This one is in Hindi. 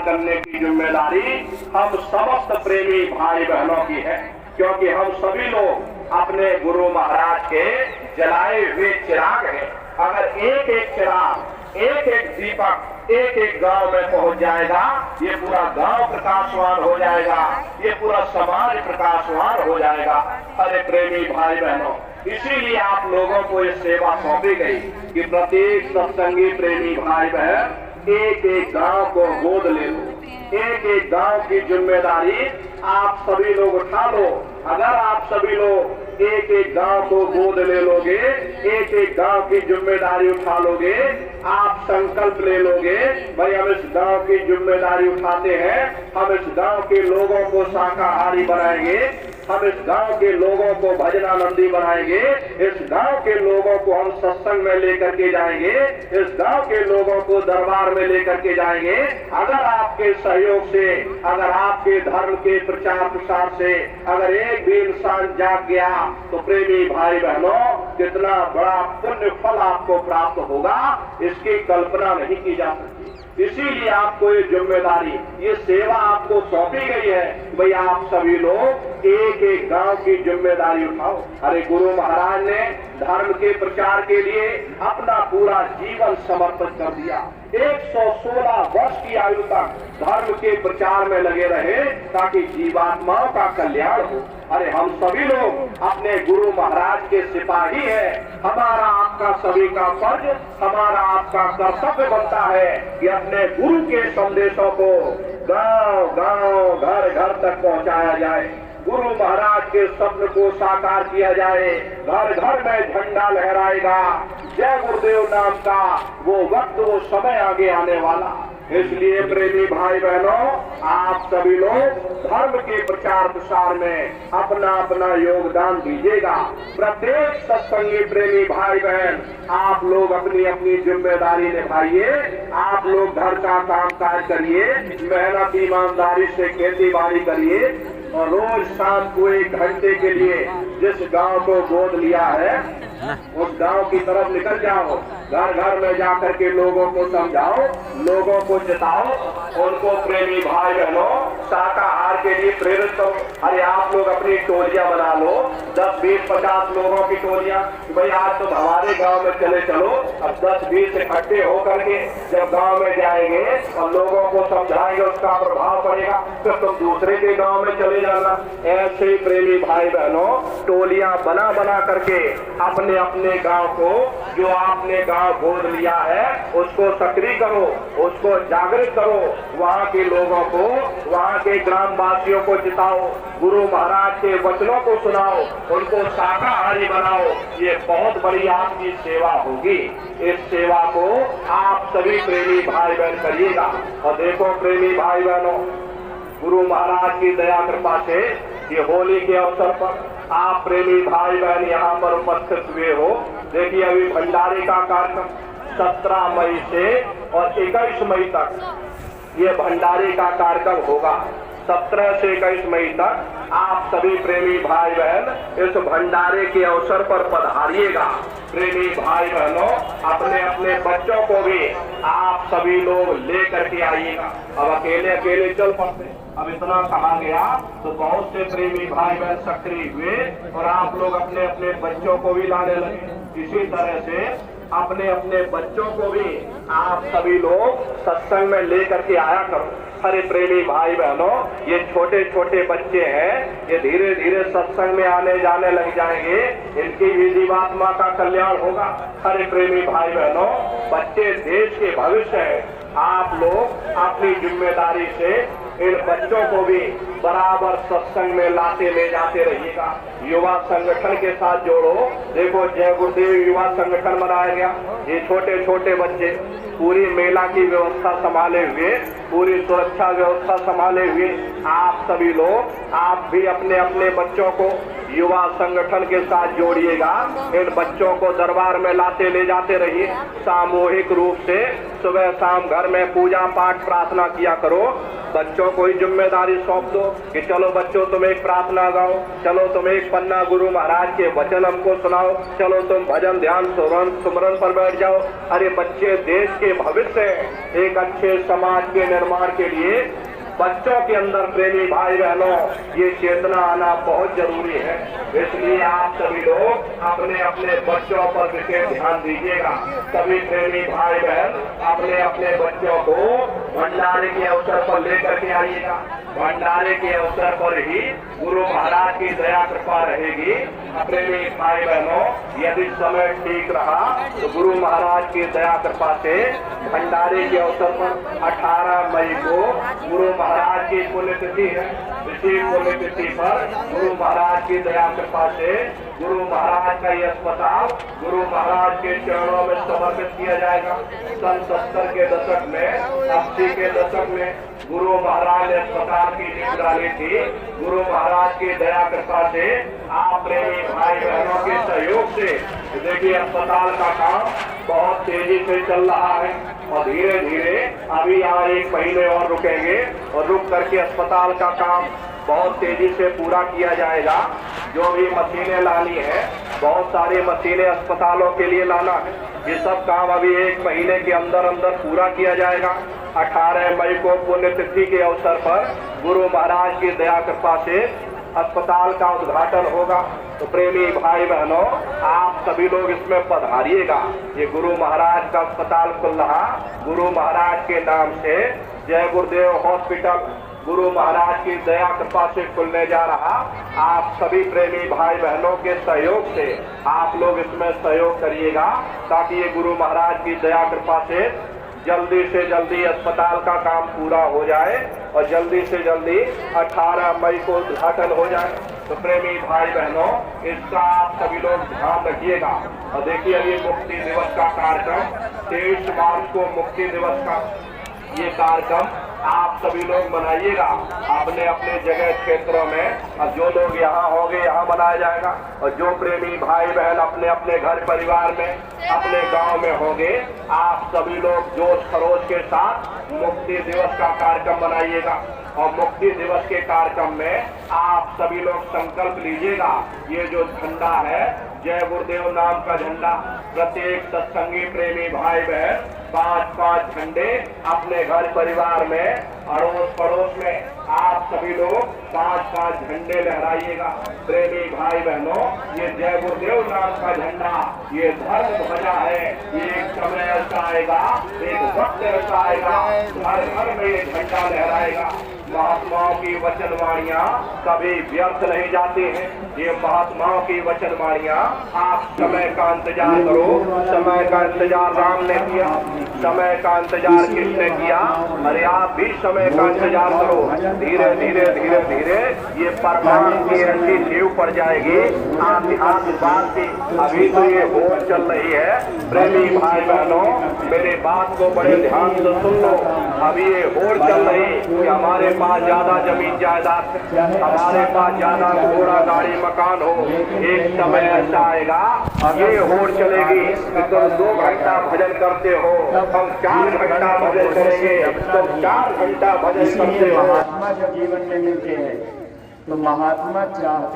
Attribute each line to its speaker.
Speaker 1: करने की जिम्मेदारी हम समस्त प्रेमी भाई बहनों की है, क्योंकि हम सभी लोग अपने गुरु महाराज के जलाए हुए चिराग हैं। अगर एक एक चिराग, एक एक दीपक एक एक गांव में पहुंच जाएगा, ये पूरा गांव प्रकाशवान हो जाएगा, ये पूरा समाज प्रकाशवान हो जाएगा। अरे प्रेमी भाई बहनों, इसीलिए आप लोगों को ये सेवा सौंपी गई कि प्रत्येक सत्संगी प्रेमी भाई बहन एक एक गांव को गोद ले लो, एक एक गांव की जिम्मेदारी आप सभी लोग उठा लो। अगर आप सभी लोग एक एक गांव को गोद ले लोगे, एक एक गांव की जिम्मेदारी उठा लोगे, आप संकल्प ले लोगे, भाई हम इस गांव की जिम्मेदारी उठाते हैं, हम इस गांव के लोगों को शाकाहारी बनाएंगे, हम इस गांव के लोगों को भजनानंदी बनाएंगे, इस गांव के लोगों को हम सत्संग में लेकर के जाएंगे, इस गांव के लोगों को दरबार में लेकर के जाएंगे। अगर आपके सहयोग से, अगर आपके धर्म के प्रचार प्रसार से अगर एक भी इंसान जाग गया, तो प्रेमी भाई बहनों कितना बड़ा पुण्य फल आपको प्राप्त होगा, इसकी कल्पना नहीं की जा सकती। इसीलिए आपको ये जिम्मेदारी, ये सेवा आपको सौंपी गई है, भाई आप सभी लोग एक एक गांव की जिम्मेदारी उठाओ। अरे गुरु महाराज ने धर्म के प्रचार के लिए अपना पूरा जीवन समर्पित कर दिया। 116 वर्ष की आयु तक धर्म के प्रचार में लगे रहे ताकि जीवात्माओं का कल्याण हो। अरे हम सभी लोग अपने गुरु महाराज के सिपाही हैं। हमारा आपका सभी का फर्ज, हमारा आपका कर्तव्य बनता है कि अपने गुरु के संदेशों को गांव गांव घर घर तक पहुंचाया जाए, गुरु महाराज के स्वप्न को साकार किया जाए, घर घर में झंडा लहराएगा। जय गुरुदेव नाम का वो वक्त, वो समय आगे आने वाला। इसलिए प्रेमी भाई बहनों, आप सभी लोग धर्म के प्रचार प्रसार में अपना अपना योगदान दीजिएगा। प्रत्येक सत्संगी प्रेमी भाई बहन, आप लोग अपनी अपनी जिम्मेदारी निभाइए, आप लोग घर का काम काज करिए, मेहनत ईमानदारी से खेती बाड़ी करिए, और रोज शाम को 1 घंटे के लिए जिस गांव को गोद लिया है उस गांव की तरफ निकल जाओ, घर घर में जाकर के लोगों को समझाओ, लोगों को चिताओ, उनको प्रेमी भाई बहनों शाकाहार के लिए प्रेरित करो। अरे आप लोग अपनी टोलियां बना लो, 10, 20, 50 लोगों की टोलियां, भाई आज तुम हमारे गांव में चले चलो। अब 10, 20 इकट्ठे होकर के जब गांव में जाएंगे और लोगों को समझाएंगे, उसका प्रभाव पड़ेगा, फिर तुम दूसरे के गांव में चले जाना। ऐसे ही प्रेमी भाई बहनों टोलियां बना बना करके अपने अपने गांव को, जो आपने गांव गोद लिया है, उसको सक्रिय करो, उसको जागृत करो, वहाँ के लोगों को, वहाँ के ग्रामवासियों को जिताओ, गुरु महाराज के वचनों को सुनाओ, उनको शाकाहारी बनाओ। ये बहुत बड़ी आपकी सेवा होगी। इस सेवा को आप सभी प्रेमी भाई बहन करिएगा। और देखो प्रेमी भाई बहनों, गुरु महाराज की दया कृपा से ये होली के अवसर पर आप प्रेमी भाई बहन यहाँ पर उपस्थित हुए हो। देखिए अभी भंडारे का कार्यक्रम 17 मई से और 21 मई तक ये भंडारे का कार्यक्रम होगा। 17 से 21 मई तक आप सभी प्रेमी भाई बहन इस भंडारे के अवसर पर पधारिएगा। प्रेमी भाई बहनों, अपने अपने बच्चों को भी आप सभी लोग ले करके आइएगा। अब अकेले अकेले चल पड़ते, अब इतना कहा गया तो बहुत से प्रेमी भाई बहन सक्रिय हुए और आप लोग अपने अपने बच्चों को भी लाने लगे। इसी तरह से अपने अपने बच्चों को भी आप सभी लोग सत्संग में लेकर के आया करो। अरे प्रेमी भाई बहनों, ये छोटे छोटे बच्चे हैं, ये धीरे धीरे सत्संग में आने जाने लग जाएंगे, इनकी भी जीवात्मा का कल्याण होगा। अरे प्रेमी भाई बहनों, बच्चे देश के भविष्य हैं। आप लोग अपनी जिम्मेदारी से इन बच्चों को भी बराबर सत्संग में लाते ले जाते रहिएगा। युवा संगठन के साथ जोड़ो। देखो जय गुरुदेव युवा संगठन बनाया गया, ये छोटे छोटे बच्चे पूरी मेला की व्यवस्था संभाले हुए, पूरी सुरक्षा व्यवस्था संभाले हुए। आप सभी लोग, आप भी अपने अपने बच्चों को युवा संगठन के साथ जोड़िएगा। इन बच्चों को दरबार में लाते ले जाते रहिए। सामूहिक रूप से सुबह शाम घर में पूजा पाठ प्रार्थना किया करो। बच्चों को ही जिम्मेदारी सौंप दो कि चलो बच्चों तुम एक प्रार्थना गाओ, चलो तुम एक पन्ना गुरु महाराज के वचन हमको सुनाओ, चलो तुम भजन ध्यान सुमरन पर बैठ जाओ। अरे बच्चे देश के भविष्य हैं। एक अच्छे समाज के निर्माण के लिए बच्चों के अंदर प्रेमी भाई बहनों ये चेतना आना बहुत जरूरी है। इसलिए आप सभी लोग अपने अपने बच्चों पर विशेष ध्यान दीजिएगा। सभी प्रेमी भाई बहन अपने अपने बच्चों को भंडारे के अवसर पर लेकर के आइएगा। भंडारे के अवसर पर ही गुरु महाराज की दया कृपा रहेगी। प्रेमी भाई बहनों यदि समय ठीक रहा तो गुरु महाराज की दया कृपा से भंडारे के अवसर पर 18 मई को गुरु महाराज की पुण्यतिथि है। इसी पुण्यतिथि पर गुरु महाराज की दया कृपा से गुरु महाराज का ये अस्पताल गुरु महाराज के चरणों में समर्पित किया जाएगा। सन 70 के दशक में 80 के दशक में गुरु महाराज ने अस्पताल की नींव डाली थी। गुरु महाराज की दया कृपा से आप प्रेमी भाई बहनों के सहयोग से देखिए अस्पताल का काम बहुत तेजी से चल रहा है और धीरे धीरे अभी यहाँ 1 महीने और रुकेंगे और रुक करके अस्पताल का काम बहुत तेजी से पूरा किया जाएगा। जो भी मशीनें लानी है, बहुत सारी मशीनें अस्पतालों के लिए लाना है, ये सब काम अभी 1 महीने के अंदर अंदर पूरा किया जाएगा। 18 मई को पुण्यतिथि के अवसर पर गुरु महाराज की दया कृपा से अस्पताल का उद्घाटन होगा। तो प्रेमी भाई बहनों आप सभी लोग इसमें पधारिएगा। ये गुरु महाराज का अस्पताल खुल रहा गुरु महाराज के नाम से जय गुरुदेव हॉस्पिटल गुरु महाराज की दया कृपा से खुलने जा रहा। आप सभी प्रेमी भाई बहनों के सहयोग से आप लोग इसमें सहयोग करिएगा ताकि ये गुरु महाराज की दया कृपा से जल्दी से जल्दी अस्पताल का काम पूरा हो जाए और जल्दी से जल्दी 18 मई को उद्घाटन हो जाए। तो प्रेमी भाई बहनों इसका आप सभी लोग ध्यान रखिएगा। और देखिए अभी मुक्ति दिवस का कार्यक्रम 23 मार्च को मुक्ति दिवस का ये कार्यक्रम आप सभी लोग मनाइएगा अपने अपने जगह क्षेत्रों में। और जो लोग यहाँ होंगे यहाँ मनाया जाएगा और जो प्रेमी भाई बहन अपने अपने घर परिवार में अपने गांव में होंगे आप सभी लोग जोश खरोश के साथ मुक्ति दिवस का कार्यक्रम मनाइएगा। और मुक्ति दिवस के कार्यक्रम में आप सभी लोग संकल्प लीजिएगा। ये जो झंडा है जय गुरुदेव नाम का झंडा, प्रत्येक सत्संगी प्रेमी भाई बहन 5-5 झंडे अपने घर परिवार में अड़ोस पड़ोस में आप सभी लोग 5-5 झंडे लहराइएगा। प्रेमी भाई बहनों ये जय गुरुदेव नाम का झंडा ये धर्म ध्वजा है। ये एक समय ऐसा आएगा, एक वक्त ऐसा आएगा हर घर में ये झंडा लहराएगा। महात्माओं की वचनवाणियाँ कभी व्यर्थ नहीं जाती हैं। ये महात्माओं की वचनवाणियाँ आप समय का इंतजार करो। समय का इंतजार राम ने किया, समय का इंतजार किसने किया? अरे आप भी समय का इंतजार करो। धीरे धीरे धीरे धीरे ये परमाणु की ऐसी नींव पड़ जाएगी। आप बात की अभी तो ये होड़ चल रही है। प्रेमी भाई बहनों मेरे बात को बड़े ध्यान से सुन लो। अभी ये होड़ चल रही कि हमारे पास ज्यादा जमीन जायदाद, हमारे पास ज्यादा घोड़ा गाड़ी मकान हो। एक समय ऐसा आएगा ये होड़ चलेगी कि तुम 2 घंटा भजन करते हो, हम 4 घंटा भजन करेंगे, तुम 4 घंटा भजन करते हो।
Speaker 2: महात्मा जब जीवन में मिलते हैं तो महात्मा चाहते